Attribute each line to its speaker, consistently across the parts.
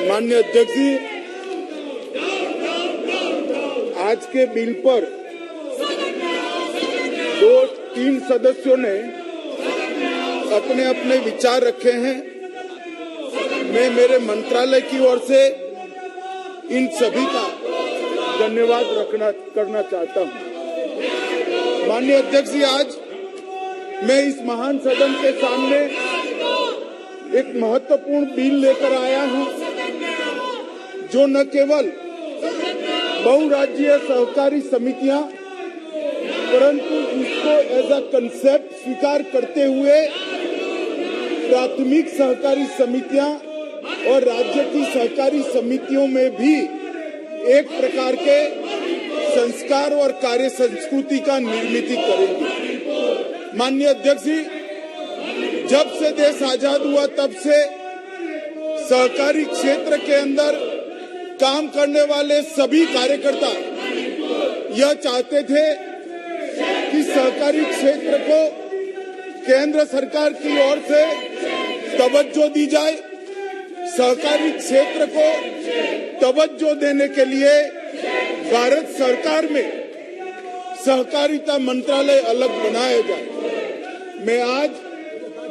Speaker 1: माननीय अध्यक्ष जी, आज के बिल पर 2-3 सदस्यों ने अपने अपने विचार रखे हैं। मैं मेरे मंत्रालय की ओर से इन सभी का धन्यवाद करना चाहता हूं। माननीय अध्यक्ष जी, आज मैं इस महान सदन के सामने एक महत्वपूर्ण बिल लेकर आया हूं, जो न केवल बहुराज्यीय सहकारी समितियां, परंतु इसको एज अ कंसेप्ट स्वीकार करते हुए प्राथमिक सहकारी समितियां और राज्य की सहकारी समितियों में भी एक प्रकार के संस्कार और कार्य संस्कृति का निर्मित करेंगे। माननीय अध्यक्ष जी, जब से देश आजाद हुआ तब से सहकारी क्षेत्र के अंदर काम करने वाले सभी कार्यकर्ता यह चाहते थे कि सहकारी क्षेत्र को केंद्र सरकार की ओर से तवज्जो दी जाए। सहकारी क्षेत्र को तवज्जो देने के लिए भारत सरकार में सहकारिता मंत्रालय अलग बनाया जाए। मैं आज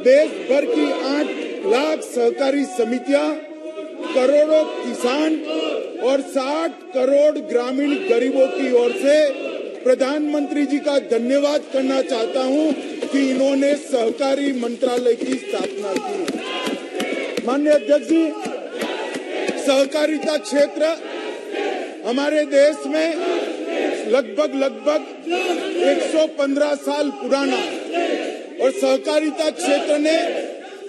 Speaker 1: देश भर की 8 लाख सहकारी समितियां, करोड़ों किसान और 60 करोड़ ग्रामीण गरीबों की ओर से प्रधानमंत्री जी का धन्यवाद करना चाहता हूं कि इन्होंने सहकारी मंत्रालय की स्थापना की। माननीय अध्यक्ष जी, सहकारिता क्षेत्र हमारे देश में लगभग 115 साल पुराना और सहकारिता क्षेत्र ने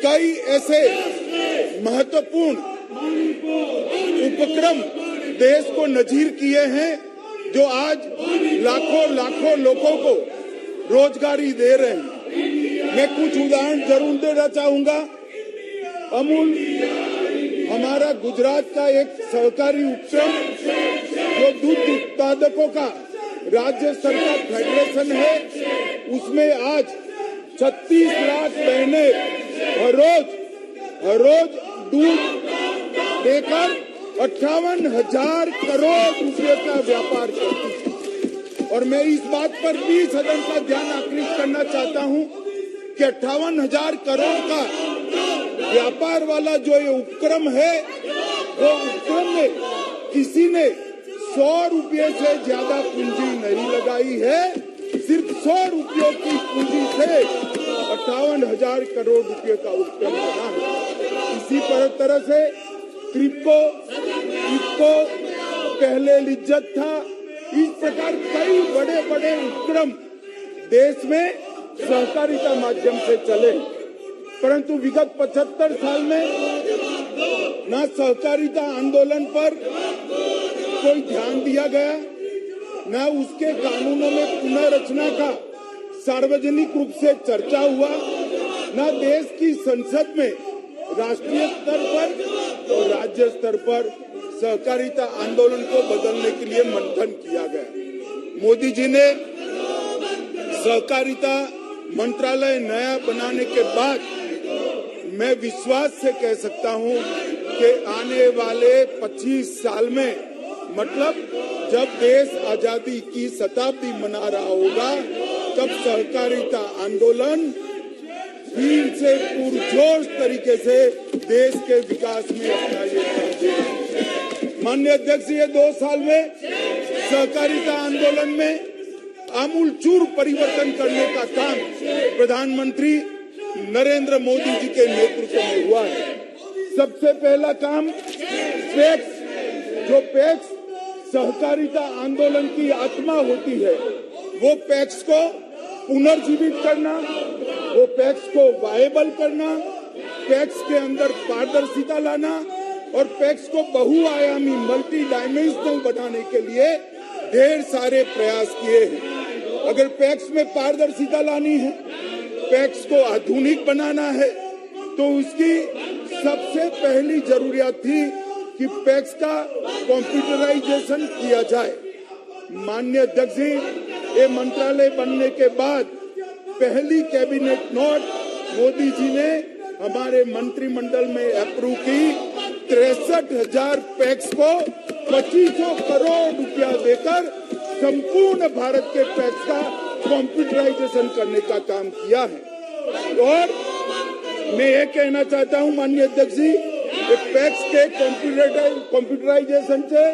Speaker 1: कई ऐसे महत्वपूर्ण उपक्रम देश को नजीर किए हैं जो आज लाखों लोगों को रोजगारी दे रहे हैं। मैं कुछ उदाहरण जरूर देना चाहूंगा। अमूल हमारा गुजरात का एक सहकारी उपक्रम जो दूध उत्पादकों का राज्य स्तर का फेडरेशन है, उसमें आज 36 लाख बहनें हर रोज दूध देकर 58,000 करोड़ रुपए का व्यापार करती है। और मैं इस बात पर भी सदन का ध्यान आकृष्ट करना चाहता हूं कि 58,000 करोड़ का व्यापार वाला जो ये उपक्रम है, वो उपक्रम में किसी ने 100 रुपये से ज्यादा पूंजी नहीं लगाई है। सिर्फ 100 रुपयों की पूंजी से 58,000 करोड़ रुपए का उपक्रम बना है। इसी तरह से क्रिप्को पहले लिज्जत था। इस प्रकार कई बड़े बड़े उपक्रम देश में सहकारिता माध्यम से चले, परंतु विगत 75 साल में न सहकारिता आंदोलन पर कोई ध्यान दिया गया, न उसके कानूनों में पुनर्रचना का सार्वजनिक रूप से चर्चा हुआ, न देश की संसद में राष्ट्रीय स्तर पर और राज्य स्तर पर सहकारिता आंदोलन को बदलने के लिए मंथन किया गया। मोदी जी ने सहकारिता मंत्रालय नया बनाने के बाद मैं विश्वास से कह सकता हूं कि आने वाले 25 साल में, मतलब जब देश आजादी की शताब्दी मना रहा होगा, तब सहकारिता आंदोलन फिर से पुरजोश तरीके से देश के विकास में अपना योगदान देगा। माननीय अध्यक्ष, ये 2 साल में सहकारिता आंदोलन में आमूलचूर परिवर्तन करने का काम प्रधानमंत्री नरेंद्र मोदी जी के नेतृत्व में हुआ है। सबसे पहला काम पैक्स सहकारिता आंदोलन की आत्मा होती है, वो पैक्स को पुनर्जीवित करना, वो पैक्स को वायबल करना, पैक्स के अंदर पारदर्शिता लाना और पैक्स को बहुआयामी मल्टी डायमेंशनल बनाने के लिए ढेर सारे प्रयास किए हैं। अगर पैक्स में पारदर्शिता लानी है, पैक्स को आधुनिक बनाना है, तो उसकी सबसे पहली जरूरियात थी कि पैक्स का कंप्यूटराइजेशन किया जाए। माननीय अध्यक्ष जी, ये मंत्रालय बनने के बाद पहली कैबिनेट नोट मोदी जी ने हमारे मंत्रिमंडल में अप्रूव की 63,000 पैक्स को 2500 करोड़ रुपया देकर संपूर्ण भारत के पैक्स का कंप्यूटराइजेशन करने का काम किया है। और मैं ये कहना चाहता हूं माननीय अध्यक्ष जी, पैक्स के कंप्यूटराइजेशन से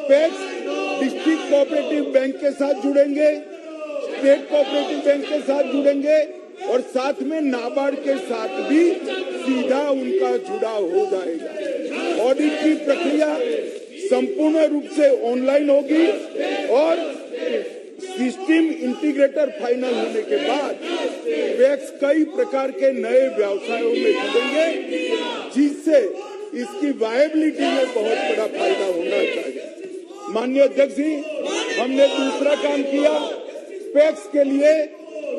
Speaker 1: पैक्स डिस्ट्रिक्ट कोऑपरेटिव बैंक के साथ जुड़ेंगे, स्टेट कोऑपरेटिव बैंक के साथ जुड़ेंगे और साथ में नाबार्ड के साथ भी सीधा उनका जुड़ाव हो जाएगा। ऑडिट की प्रक्रिया संपूर्ण रूप से ऑनलाइन होगी और सिस्टम इंटीग्रेटर फाइनल होने के बाद पैक्स कई प्रकार के नए व्यवसायों में जुड़ेंगे, जिससे इसकी वायबिलिटी में बहुत बड़ा फायदा होना चाहिए। माननीय अध्यक्ष जी, हमने दूसरा काम किया, पैक्स के लिए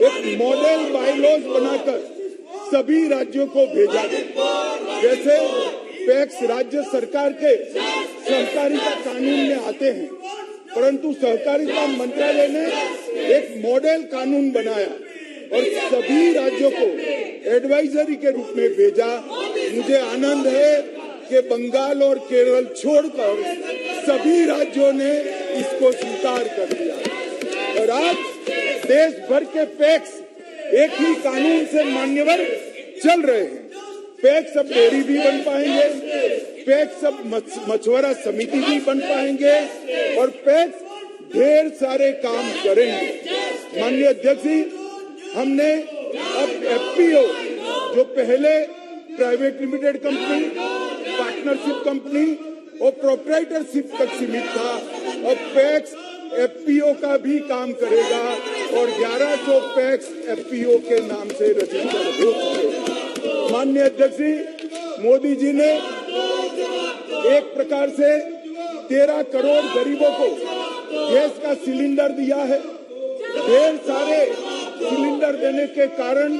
Speaker 1: एक मॉडल बायलॉज बनाकर सभी राज्यों को भेजा गया। जैसे पैक्स राज्य सरकार के सहकारिता कानून में आते हैं, परंतु सहकारिता मंत्रालय ने एक मॉडल कानून बनाया और सभी राज्यों को एडवाइजरी के रूप में भेजा। मुझे आनंद है कि बंगाल और केरल छोड़कर सभी राज्यों ने इसको स्वीकार कर लिया और आज देश भर के पैक्स एक ही कानून से मान्यवर चल रहे हैं। पैक्स अब डेयरी भी बन पाएंगे, पैक्स अब मछुआरा समिति भी बन पाएंगे और पैक्स ढेर सारे काम करेंगे। माननीय अध्यक्ष जी, हमने अब एफपीओ जो पहले private limited company, partnership company और प्रोप्राइटरशिप तक सीमित था, अब पैक्स एफपीओ का भी काम करेगा और 1100 पैक्स एफपीओ के नाम से रजिस्टर हो चुके हैं। माननीय अध्यक्ष जी, मोदी जी ने एक प्रकार से 13 करोड़ गरीबों को गैस का सिलेंडर दिया है। ढेर सारे सिलेंडर देने के कारण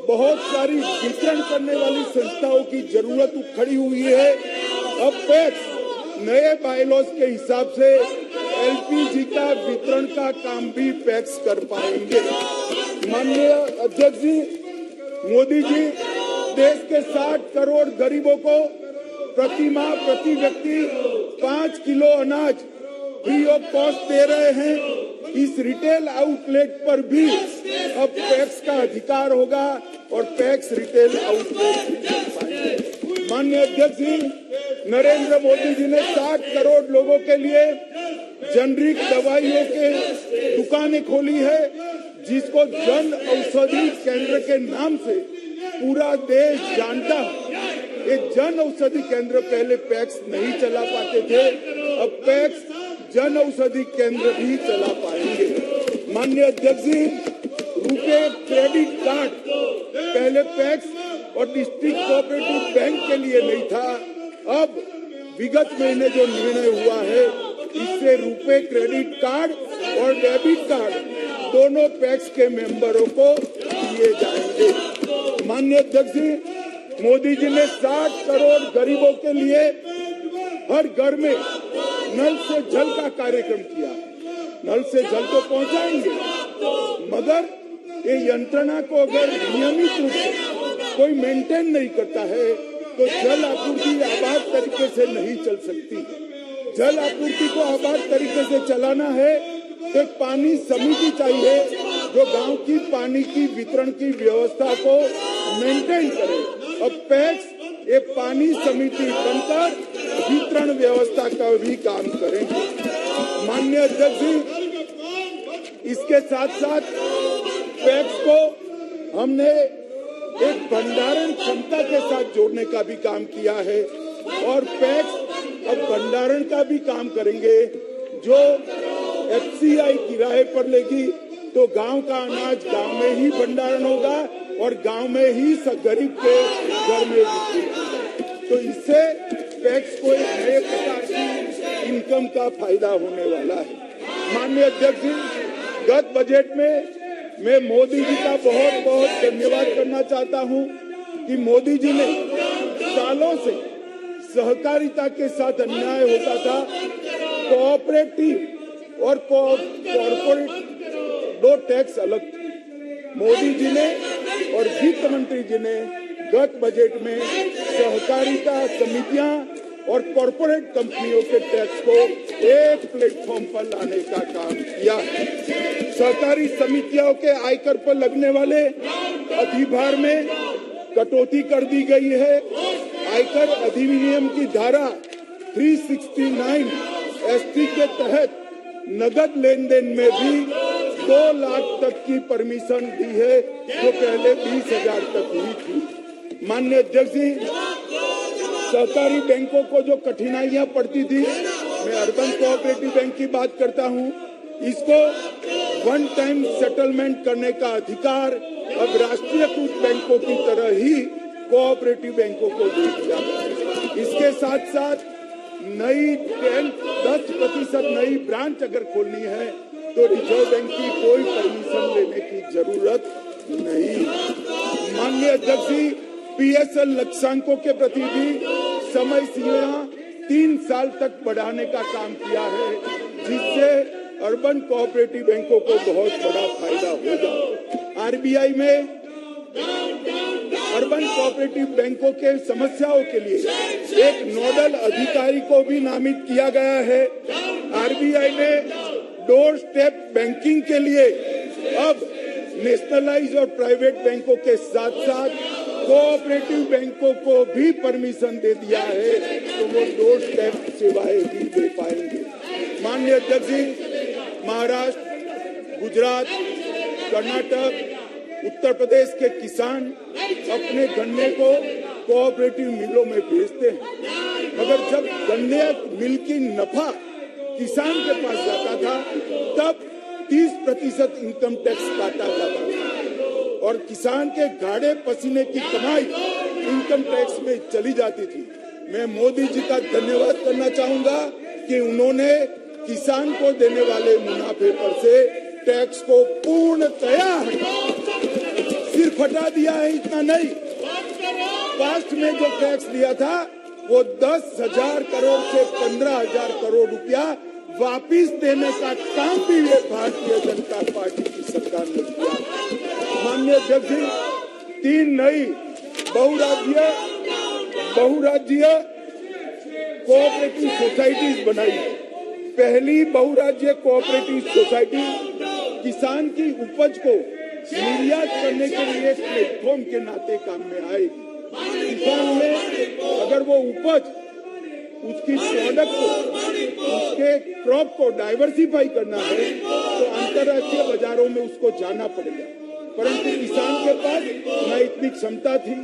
Speaker 1: बहुत सारी वितरण करने वाली संस्थाओं की जरूरत खड़ी हुई है। अब पैक्स नए बायलॉज के हिसाब से एलपीजी का वितरण का काम भी पैक्स कर पाएंगे। माननीय अध्यक्ष जी, मोदी जी देश के 60 करोड़ गरीबों को प्रति माह प्रति व्यक्ति 5 किलो अनाज फ्री ऑफ कॉस्ट दे रहे हैं। इस रिटेल आउटलेट पर भी अब पैक्स का अधिकार होगा और पैक्स रिटेल आउटलेट भी कर पाएंगे। माननीय अध्यक्ष जी, नरेंद्र मोदी जी ने 60 करोड़ लोगों के लिए जेनरिक दवाइयों के दुकानें खोली है, जिसको जन औषधि केंद्र के नाम से पूरा देश जानता है। ये जन औषधि केंद्र पहले पैक्स नहीं चला पाते थे, अब पैक्स जन औषधि केंद्र भी चला पाएंगे। माननीय अध्यक्ष जी, रुपे क्रेडिट कार्ड पहले पैक्स और डिस्ट्रिक्ट कोऑपरेटिव बैंक के लिए नहीं था, अब विगत महीने जो निर्णय हुआ है, इससे रुपे क्रेडिट कार्ड और डेबिट कार्ड दोनों पैक्स के मेंबरों को दिए जाएंगे। माननीय अध्यक्ष जी, मोदी जी ने 60 करोड़ गरीबों के लिए हर घर में नल से जल का कार्यक्रम किया। नल से जल तो पहुंचाएंगे, मगर ये यंत्रणा को अगर नियमित रूप से कोई मेंटेन नहीं करता है तो जल आपूर्ति आबाद तरीके से नहीं चल सकती। जल आपूर्ति को आबाद तरीके से चलाना है तो एक पानी समिति चाहिए जो गांव की पानी की वितरण की व्यवस्था को मेंटेन करे। अब पैक्स एक पानी समिति बनकर वितरण व्यवस्था का भी काम करेंगे। माननीय अध्यक्ष जी, इसके साथ साथ पैक्स को हमने एक भंडारण क्षमता के साथ जोड़ने का भी काम किया है और पैक्स अब भंडारण का भी काम करेंगे। जो एफसीआई किराए पर लेगी तो गांव का अनाज गांव में ही भंडारण होगा और गांव में ही गरीब के घर में बिकेगा। तो इससे पैक्स को एक नए प्रकार की इनकम का फायदा होने वाला है। माननीय अध्यक्ष जी, गत बजट में मैं मोदी जी का बहुत बहुत धन्यवाद करना चाहता हूं कि मोदी जी ने सालों से सहकारिता के साथ अन्याय होता था, कोऑपरेटिव और कॉर्पोरेट दो टैक्स अलग थे। मोदी जी ने और वित्त मंत्री जी ने गत बजट में सहकारिता समितियां और कॉरपोरेट कंपनियों के टैक्स को एक प्लेटफॉर्म पर लाने का काम किया है। सहकारी समितियों के आयकर पर लगने वाले अधिभार में कटौती कर दी गई है। आयकर अधिनियम की धारा 369 ST के तहत नगद लेन देन में भी 2 लाख तक की परमिशन दी है, जो पहले 20,000 तक हुई थी। माननीय अध्यक्ष जी, सहकारी बैंकों को जो कठिनाइयां पड़ती थी, मैं अर्बन कोऑपरेटिव बैंक की बात करता हूं, इसको वन टाइम सेटलमेंट करने का अधिकार अब राष्ट्रीयकृत बैंकों की तरह ही कोऑपरेटिव बैंकों को दे दिया। इसके साथ साथ नई 10% नई ब्रांच अगर खोलनी है तो रिजर्व बैंक की कोई परमिशन लेने की जरूरत नहीं। माननीय अध्यक्ष जी, PSL लक्ष्यांकों के प्रति भी समय सीमा 3 साल तक बढ़ाने का काम किया है, जिससे अर्बन कोऑपरेटिव बैंकों को बहुत बड़ा फायदा होगा। RBI में अर्बन कोऑपरेटिव बैंकों के समस्याओं के लिए एक नोडल अधिकारी को भी नामित किया गया है। RBI ने डोर स्टेप बैंकिंग के लिए अब नेशनलाइज और प्राइवेट बैंकों के साथ साथ कोऑपरेटिव बैंकों को भी परमिशन दे दिया है, तो वो डोर स्टेप सेवाएं भी दे पाएंगे। माननीय अध्यक्ष जी, महाराष्ट्र, गुजरात, कर्नाटक, उत्तर प्रदेश के किसान अपने गन्ने को कोऑपरेटिव मिलों में बेचते हैं, मगर जब गन्ने मिल की नफा किसान के पास जाता था तब 30% इनकम टैक्स काटा जाता था और किसान के गाढ़े पसीने की कमाई इनकम टैक्स में चली जाती थी। मैं मोदी जी का धन्यवाद करना चाहूंगा कि उन्होंने किसान को देने वाले मुनाफे पर से टैक्स को पूर्णतया सिर्फ हटा दिया है। इतना नहीं, पास्ट में जो टैक्स लिया था वो 10,000 करोड़ से 15,000 करोड़ रुपया वापिस देने का काम भी ये भारतीय जनता पार्टी की सरकार ने किया। माननीय अध्यक्ष जी, 3 नई बहुराज्यीय कोऑपरेटिव सोसाइटीज बनाई। पहली बहुराज्यीय कोऑपरेटिव सोसाइटी किसान की उपज को निर्यात करने के लिए प्लेटफॉर्म के नाते काम में आएगी। किसान में अगर वो उपज, उसकी प्रोडक्ट को, उसके क्रॉप को डाइवर्सिफाई करना है तो अंतर्राष्ट्रीय बाजारों में उसको जाना पड़ेगा, परंतु किसान के पास न इतनी क्षमता थी,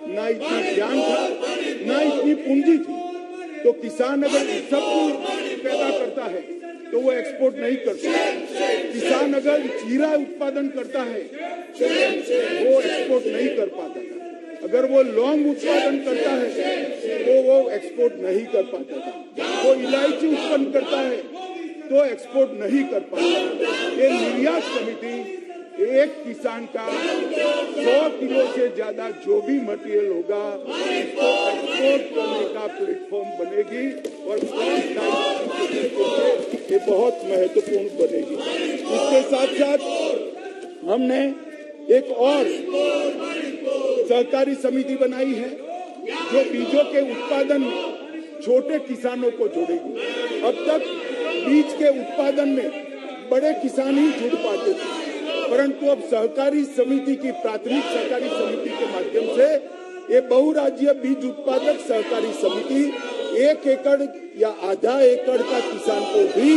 Speaker 1: न इतना ज्ञान था, न इतनी पूंजी थी। तो किसान अगर सब कुछ पैदा करता है तो वो एक्सपोर्ट नहीं कर सकता। किसान अगर जीरा उत्पादन करता है तो वो एक्सपोर्ट नहीं कर पाता था। अगर वो लौंग उत्पादन करता है तो वो एक्सपोर्ट नहीं कर पाता था। वो इलायची उत्पन्न करता है तो एक्सपोर्ट नहीं कर पाता। ये निर्यात समिति एक किसान का 100 किलो से ज्यादा जो भी मटेरियल होगा इसको एक्सपोर्ट करने का प्लेटफॉर्म बनेगी और ये बहुत महत्वपूर्ण बनेगी। इसके साथ साथ हमने एक और सहकारी समिति बनाई है जो बीजों के उत्पादन में छोटे किसानों को जोड़ेगी। अब तक बीज के उत्पादन में बड़े किसान ही जुड़ पाते थे, परंतु अब सहकारी समिति की प्राथमिक सहकारी समिति के माध्यम से ये बहुराज्यीय बीज उत्पादक सहकारी समिति 1 एकड़ या आधा एकड़ का किसान को भी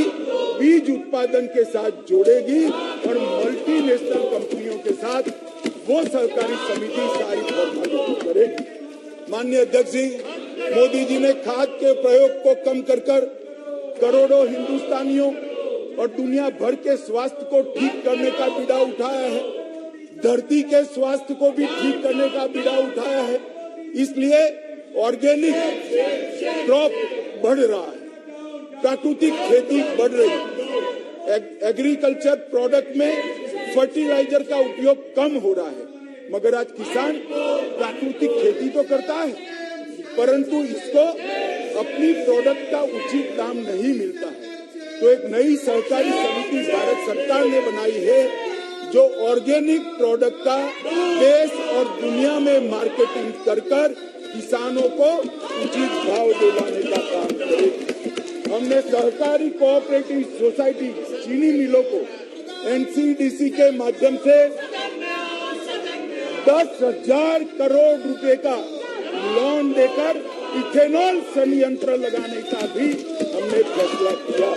Speaker 1: बीज उत्पादन के साथ जोड़ेगी और मल्टीनेशनल कंपनियों के साथ वो सहकारी समिति सारी फॉर्मेलिटी करेगी। माननीय अध्यक्ष जी, मोदी जी ने खाद के प्रयोग को कम कर करोड़ों हिंदुस्तानियों और दुनिया भर के स्वास्थ्य को ठीक करने का बीड़ा उठाया है। धरती के स्वास्थ्य को भी ठीक करने का बीड़ा उठाया है। इसलिए ऑर्गेनिक क्रॉप बढ़ रहा है, प्राकृतिक खेती बढ़ रही है, एग्रीकल्चर प्रोडक्ट में फर्टिलाइजर का उपयोग कम हो रहा है। मगर आज किसान प्राकृतिक खेती तो करता है, परंतु इसको अपनी प्रोडक्ट का उचित दाम नहीं मिलता है। तो एक नई सहकारी समिति भारत सरकार ने बनाई है जो ऑर्गेनिक प्रोडक्ट का देश और दुनिया में मार्केटिंग कर किसानों को उचित भाव दिलाने का काम करेगी। हमने सहकारी कोऑपरेटिव सोसाइटी चीनी मिलों को एनसीडीसी के माध्यम से 10,000 करोड़ रुपए का लोन देकर इथेनॉल संयंत्र लगाने का भी हमने फैसला किया।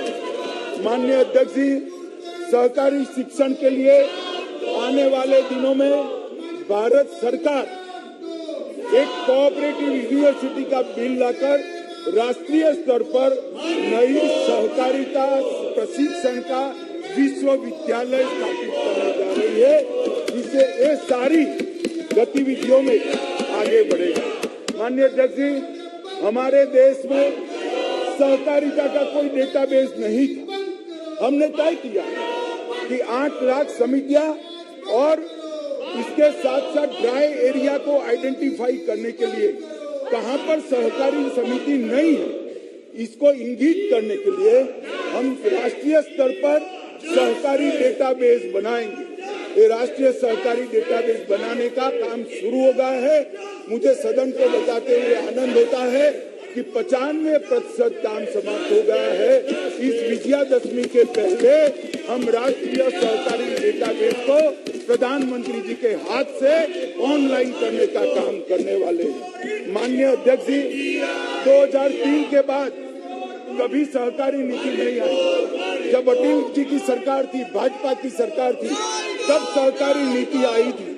Speaker 1: माननीय अध्यक्ष जी, सहकारी शिक्षण के लिए आने वाले दिनों में भारत सरकार एक कोऑपरेटिव यूनिवर्सिटी का बिल लाकर राष्ट्रीय स्तर पर नई सहकारिता प्रशिक्षण का विश्वविद्यालय स्थापित करने जा रही है, जिससे ये सारी गतिविधियों में आगे बढ़ेगा। माननीय अध्यक्ष जी, हमारे देश में सहकारिता का कोई डेटाबेस नहीं था। हमने तय किया कि 8 लाख समितियां और इसके साथ साथ ड्राई एरिया को आइडेंटिफाई करने के लिए कहां पर सहकारी समिति नहीं है, इसको इंगित करने के लिए हम राष्ट्रीय स्तर पर सहकारी डेटाबेस बनाएंगे। ये राष्ट्रीय सहकारी डेटाबेस बनाने का काम शुरू हो गया है। मुझे सदन को बताते हुए आनंद होता है कि 95% काम समाप्त हो गया है। इस विजयादशमी के पहले हम राष्ट्रीय सहकारी डेटाबेस को प्रधानमंत्री जी के हाथ से ऑनलाइन करने का काम करने वाले हैं। माननीय अध्यक्ष जी, 2003 के बाद कभी सहकारी नीति नहीं आई। जब अटल जी की सरकार थी, भाजपा की सरकार थी, तब सहकारी नीति आई थी।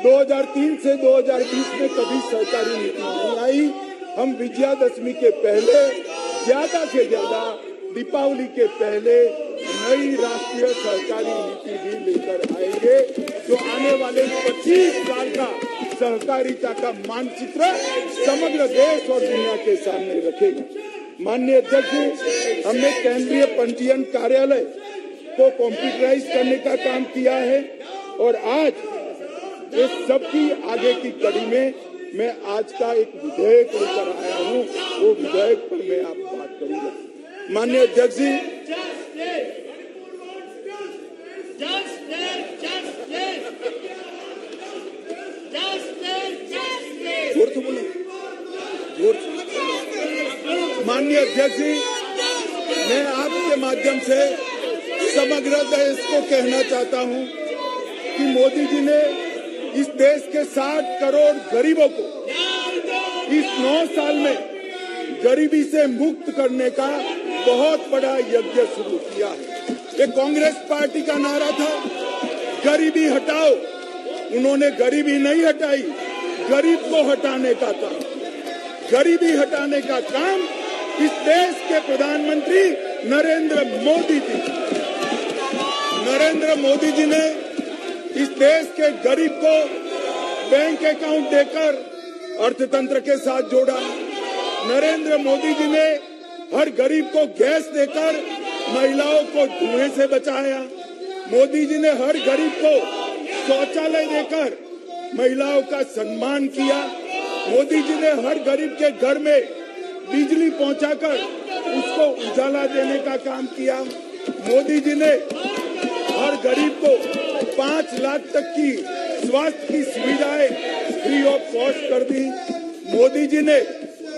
Speaker 1: 2003 से 2020 में कभी सहकारी नीति नहीं आई। हम विजयादशमी के पहले ज्यादा से ज्यादा दीपावली के पहले नई राष्ट्रीय सहकारी नीति भी लेकर आएंगे, जो आने वाले 25 साल का सहकारिता का मानचित्र समग्र देश और दुनिया के सामने रखेगा। माननीय अध्यक्ष जी, हमने केंद्रीय पंजीयन कार्यालय को कंप्यूटराइज करने का काम किया है और आज इस सबकी आगे की कड़ी में मैं आज का एक विधेयक लेकर आया हूं। वो विधेयक पर मैं आप बात करूंगा। माननीय अध्यक्ष जी, जोर से बोलो, जोर से। माननीय अध्यक्ष जी, मैं आपके माध्यम से समग्र देश को कहना चाहता हूं कि मोदी जी ने इस देश के 60 करोड़ गरीबों को इस 9 साल में गरीबी से मुक्त करने का बहुत बड़ा यज्ञ शुरू किया है। ये कांग्रेस पार्टी का नारा था, गरीबी हटाओ। उन्होंने गरीबी नहीं हटाई, गरीब को हटाने का काम। गरीबी हटाने का काम इस देश के प्रधानमंत्री नरेंद्र मोदी जी। नरेंद्र मोदी जी ने इस देश के गरीब को बैंक अकाउंट देकर अर्थतंत्र के साथ जोड़ा। नरेंद्र मोदी जी ने हर गरीब को गैस देकर महिलाओं को धुएं से बचाया। मोदी जी ने हर गरीब को शौचालय देकर महिलाओं का सम्मान किया। मोदी जी ने हर गरीब के घर में बिजली पहुंचाकर उसको उजाला देने का काम किया। मोदी जी ने हर गरीब को 5 लाख तक की स्वास्थ्य की सुविधाएं फ्री ऑफ कॉस्ट कर दी। मोदी जी ने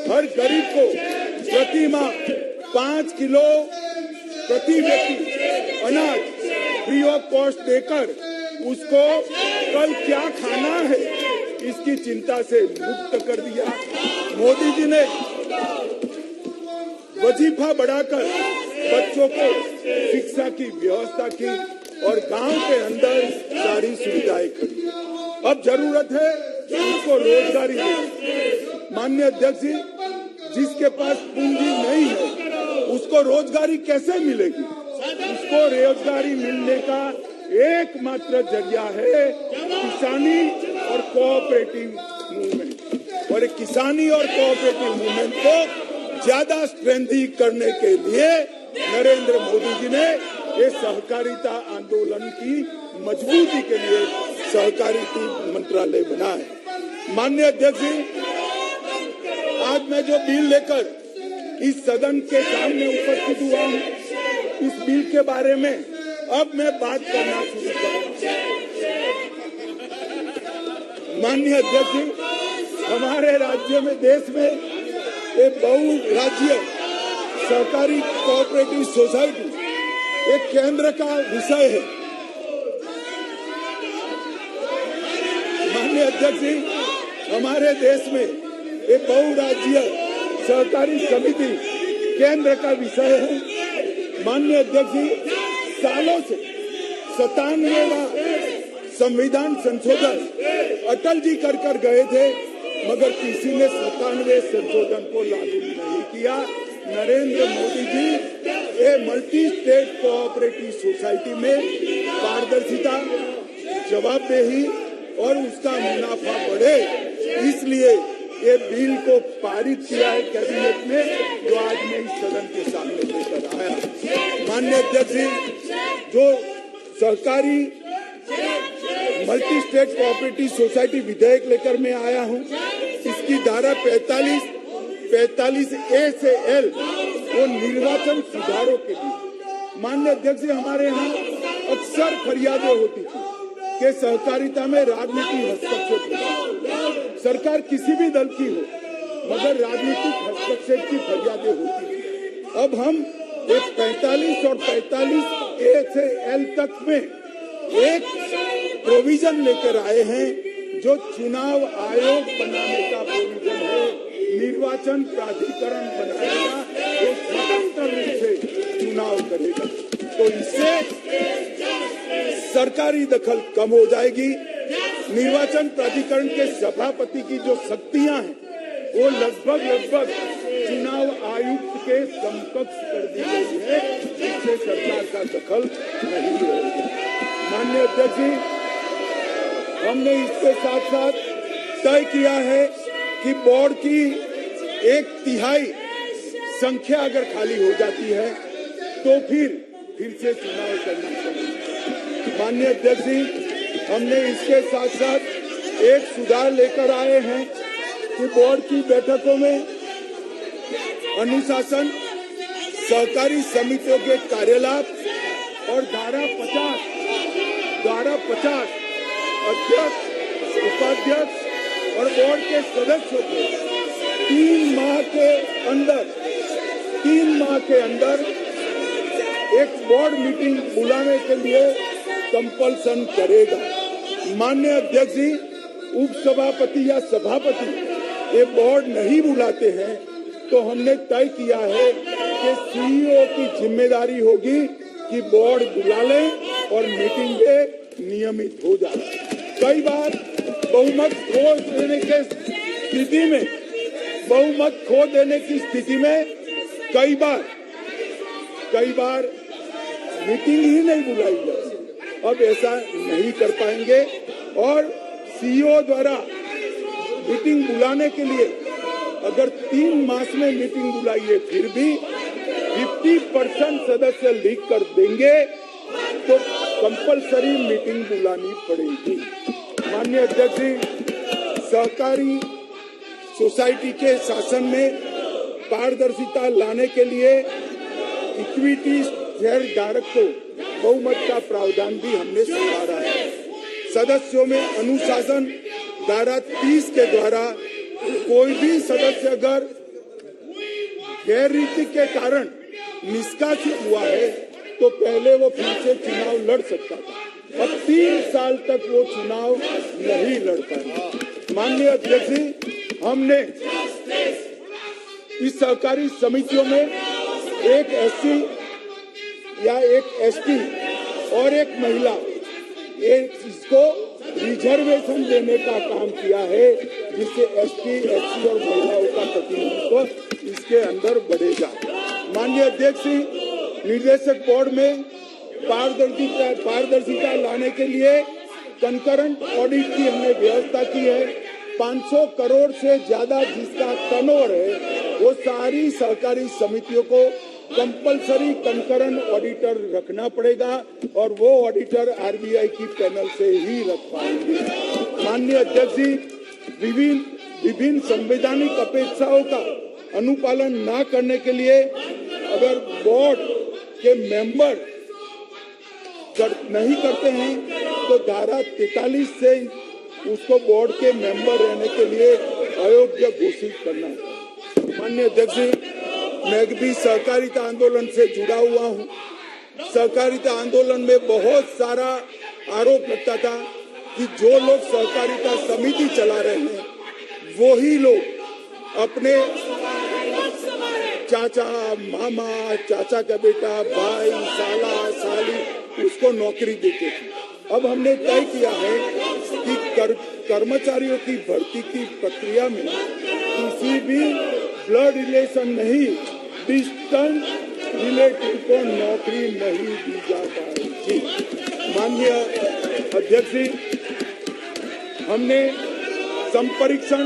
Speaker 1: हर गरीब को प्रति माह 5 किलो प्रति व्यक्ति अनाज फ्री ऑफ कॉस्ट देकर उसको कल क्या खाना है इसकी चिंता से मुक्त कर दिया। मोदी जी ने वजीफा बढ़ाकर बच्चों को शिक्षा की व्यवस्था की और गांव के अंदर सारी सुविधाएं करी। अब जरूरत है उसको रोजगारी देनी। माननीय अध्यक्ष जी, जिसके पास पूंजी नहीं है उसको रोजगारी कैसे मिलेगी? उसको रोजगारी मिलने का एकमात्र जरिया है किसानी और कोऑपरेटिव मूवमेंट। और किसानी और कोऑपरेटिव मूवमेंट को ज्यादा स्ट्रेंथी करने के लिए नरेंद्र मोदी जी ने ये सहकारिता आंदोलन की मजबूती के लिए सहकारिता मंत्रालय बना है। माननीय अध्यक्ष जी, आज मैं जो बिल लेकर इस सदन के सामने उपस्थित हुआ हूँ, इस बिल के बारे में अब मैं बात करना शुरू करूंगा। माननीय अध्यक्ष जी, हमारे राज्य में, देश में एक बहुराज्य सहकारी कोऑपरेटिव सोसाइटी एक केंद्र का विषय है। माननीय अध्यक्ष जी, हमारे देश में एक बहुराज्य सहकारी समिति केंद्र का विषय है। माननीय अध्यक्ष जी, सालों से 97वां संविधान संशोधन अटल जी कर गए थे, मगर किसी ने 97वें संशोधन को लागू नहीं किया। नरेंद्र मोदी जी ये मल्टी स्टेट कोऑपरेटिव सोसाइटी में पारदर्शिता, जवाबदेही और उसका मुनाफा बढ़े, इसलिए ये बिल को पारित किया है कैबिनेट में, जो आज मैं इस सदन के सामने लेकर आया। माननीय अध्यक्ष जी, जो सहकारी मल्टी स्टेट कोऑपरेटिव सोसाइटी विधेयक लेकर मैं आया हूँ, इसकी धारा 45A से L वो निर्वाचन सुधारों के लिए। माननीय अध्यक्ष जी, हमारे यहाँ अक्सर फरियादें होती थी कि सहकारिता में राजनीति हस्तक्षेप होता, सरकार किसी भी दल की हो, मगर राजनीतिक हस्तक्षेप की फरियादें होती थी। अब हम एक 45 और 45A से L तक में एक प्रोविजन लेकर आए हैं, जो चुनाव आयोग बनाने का प्रोविजन है। निर्वाचन प्राधिकरण बनाएगा, वो स्वतंत्र रूप से चुनाव करेगा, तो इससे सरकारी दखल कम हो जाएगी। निर्वाचन प्राधिकरण के सभापति की जो शक्तियां हैं, वो लगभग चुनाव आयुक्त के समकक्ष कर दी गई है, इससे सरकार का दखल नहीं रहेगा। माननीय अध्यक्ष जी, हमने इसके साथ साथ तय किया है कि बोर्ड की 1/3 संख्या अगर खाली हो जाती है तो फिर से चुनाव करना चाहिए। माननीय अध्यक्ष जी, हमने इसके साथ साथ एक सुधार लेकर आए हैं कि बोर्ड की बैठकों में अनुशासन, सहकारी समितियों के कार्यलाभ और धारा 50 अध्यक्ष, उपाध्यक्ष और बोर्ड के सदस्यों को 3 माह के अंदर एक बोर्ड मीटिंग बुलाने के लिए कंपल्सन करेगा। माननीय अध्यक्ष जी, उपसभापति या सभापति ये बोर्ड नहीं बुलाते हैं, तो हमने तय किया है कि सीईओ की जिम्मेदारी होगी कि बोर्ड बुला लें और मीटिंगें नियमित हो जाए। कई बार बहुमत खो देने की स्थिति में कई बार मीटिंग ही नहीं बुलाई जाती। अब ऐसा नहीं कर पाएंगे और सीईओ द्वारा मीटिंग बुलाने के लिए अगर 3 मास में मीटिंग बुलाइए, फिर भी 50% सदस्य लीक कर देंगे तो कंपलसरी मीटिंग बुलानी पड़ेगी। माननीय अध्यक्ष जी, सहकारी सोसाइटी के शासन में पारदर्शिता लाने के लिए इक्विटी शेयर धारक को बहुमत का प्रावधान भी हमने सुधारा है। सदस्यों में अनुशासन धारा 30 के द्वारा कोई भी सदस्य अगर गैर रीति के कारण निष्कासित हुआ है तो पहले वो फिर से चुनाव लड़ सकता था। अब 3 साल तक वो चुनाव नहीं लड़ पाया। माननीय अध्यक्ष जी, हमने इस सहकारी समितियों में एक एससी या एक एसटी और एक महिला, इसको रिजर्वेशन देने का काम किया है, जिससे एसटी, एससी और महिलाओं का प्रतिनिधित्व इसके अंदर बढ़ेगा। माननीय अध्यक्ष जी, निर्देशक बोर्ड में पारदर्शिता लाने के लिए कंकरेंट ऑडिट की हमने व्यवस्था की है। 500 करोड़ से ज्यादा जिसका टर्नओवर है, वो सारी सहकारी समितियों को कंपलसरी कंकरेंट ऑडिटर रखना पड़ेगा और वो ऑडिटर आरबीआई की पैनल से ही रख पाएंगे। माननीय अध्यक्ष जी, विभिन्न संवैधानिक अपेक्षाओं का अनुपालन न करने के लिए अगर बोर्ड के मेंबर नहीं करते हैं तो धारा 43 से उसको बोर्ड के मेंबर रहने के लिए अयोग्य घोषित करना है। माननीय अध्यक्ष जी, मैं भी सहकारिता आंदोलन से जुड़ा हुआ हूँ। सहकारिता आंदोलन में बहुत सारा आरोप लगता था कि जो लोग सहकारिता समिति चला रहे हैं वही लोग अपने चाचा, मामा, चाचा का बेटा, भाई, साला, साली उसको नौकरी देते थे। अब हमने तय किया है कि कर्मचारियों की भर्ती की प्रक्रिया में किसी भी ब्लड रिलेशन नहीं, डिस्टेंस रिलेटिव को नौकरी नहीं दी जा पाएगी। माननीय अध्यक्ष जी, हमने संपरीक्षण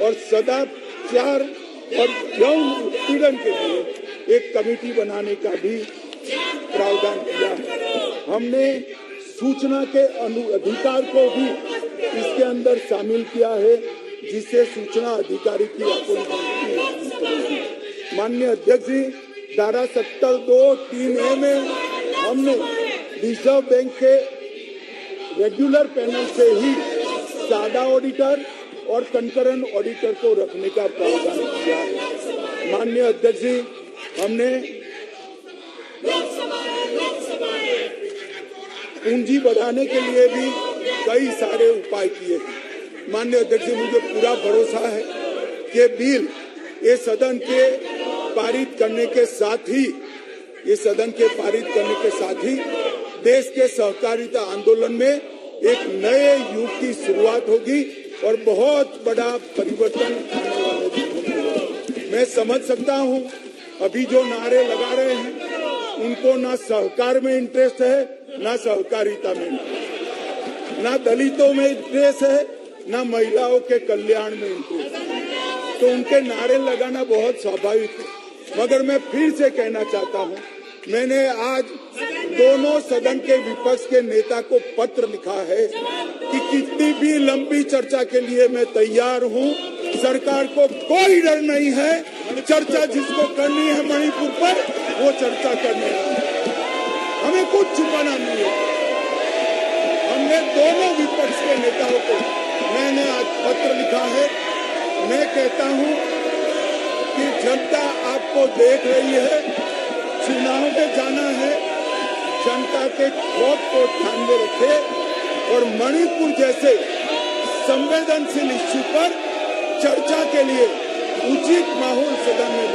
Speaker 1: और सदाचार और यौन उत्पीड़न के लिए एक कमेटी बनाने का भी प्रावधान किया है। हमने सूचना के अधिकार को भी इसके अंदर शामिल किया है, जिससे सूचना अधिकारी की अपनी। माननीय अध्यक्ष जी, धारा 70(2)(3)(a) में हमने रिजर्व बैंक के रेगुलर पैनल से ही सादा ऑडिटर और कंकरेंट ऑडिटर को रखने का प्रावधान किया है। माननीय अध्यक्ष जी, हमने पूंजी बढ़ाने के लिए भी कई सारे उपाय किए हैं। माननीय अध्यक्ष जी, मुझे पूरा भरोसा है कि बिल ये सदन के पारित करने के साथ ही देश के सहकारिता आंदोलन में एक नए युग की शुरुआत होगी और बहुत बड़ा परिवर्तन आने वाले होंगे। मैं समझ सकता हूं अभी जो नारे लगा रहे हैं उनको ना सहकार में इंटरेस्ट है, ना सहकारिता में, ना दलितों में इंटरेस्ट है, ना महिलाओं के कल्याण में इंटरेस्ट है, तो उनके नारे लगाना बहुत स्वाभाविक है। मगर मैं फिर से कहना चाहता हूं, मैंने आज दोनों सदन के विपक्ष के नेता को पत्र लिखा है कि कितनी भी लंबी चर्चा के लिए मैं तैयार हूं। सरकार को कोई डर नहीं है, चर्चा जिसको करनी है मणिपुर पर वो चर्चा करनी है, हमें कुछ छुपाना नहीं है। हमने दोनों विपक्ष के नेताओं को मैंने आज पत्र लिखा है। मैं कहता हूं कि जनता आपको देख रही है, चुनाव में जाना है, जनता के खौफ को ध्यान में रखे और मणिपुर जैसे संवेदनशील इश्यू पर चर्चा के लिए उचित माहौल सदन में